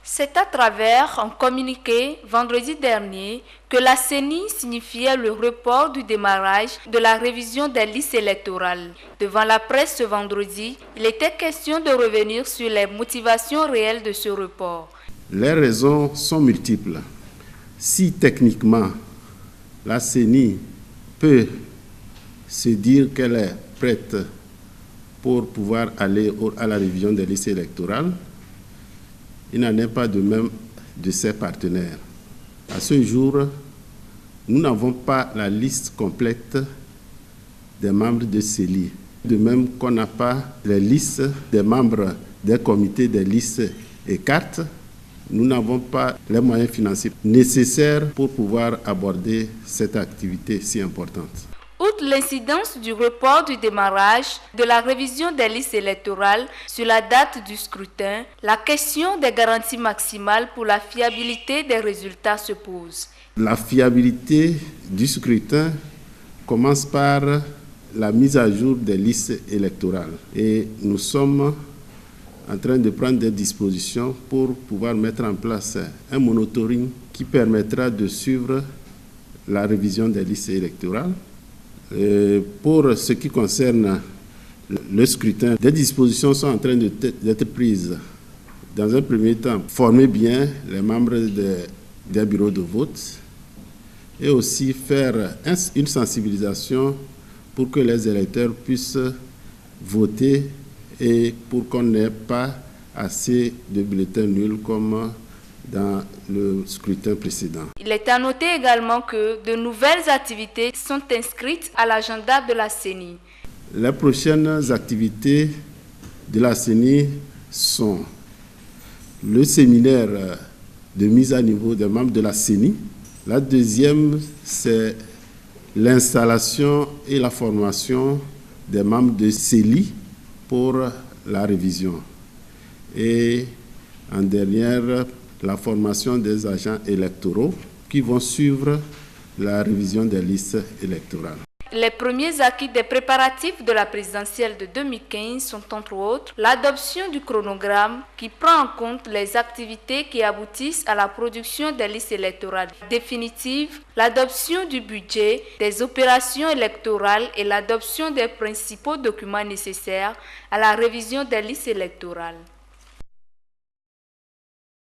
C'est à travers un communiqué vendredi dernier que la CENI signifiait le report du démarrage de la révision des listes électorales. Devant la presse ce vendredi, il était question de revenir sur les motivations réelles de ce report. Les raisons sont multiples. Si techniquement, la CENI peut se dire qu'elle est prête pour pouvoir aller à la révision des listes électorales, il n'en est pas de même de ses partenaires. À ce jour, nous n'avons pas la liste complète des membres de CELI. De même qu'on n'a pas les listes des membres des comités des listes et cartes, nous n'avons pas les moyens financiers nécessaires pour pouvoir aborder cette activité si importante. Outre l'incidence du report du démarrage de la révision des listes électorales sur la date du scrutin, la question des garanties maximales pour la fiabilité des résultats se pose. La fiabilité du scrutin commence par la mise à jour des listes électorales. Et nous sommes en train de prendre des dispositions pour pouvoir mettre en place un monitoring qui permettra de suivre la révision des listes électorales. Et pour ce qui concerne le scrutin, des dispositions sont en train d'être prises. Dans un premier temps, former bien les membres des bureaux de vote et aussi faire une sensibilisation pour que les électeurs puissent voter et pour qu'on n'ait pas assez de bulletins nuls comme dans le scrutin précédent. Il est à noter également que de nouvelles activités sont inscrites à l'agenda de la CENI. Les prochaines activités de la CENI sont le séminaire de mise à niveau des membres de la CENI. La deuxième, c'est l'installation et la formation des membres de CELI pour la révision. Et en dernière, la formation des agents électoraux qui vont suivre la révision des listes électorales. Les premiers acquis des préparatifs de la présidentielle de 2015 sont entre autres l'adoption du chronogramme qui prend en compte les activités qui aboutissent à la production des listes électorales définitives, l'adoption du budget, des opérations électorales et l'adoption des principaux documents nécessaires à la révision des listes électorales.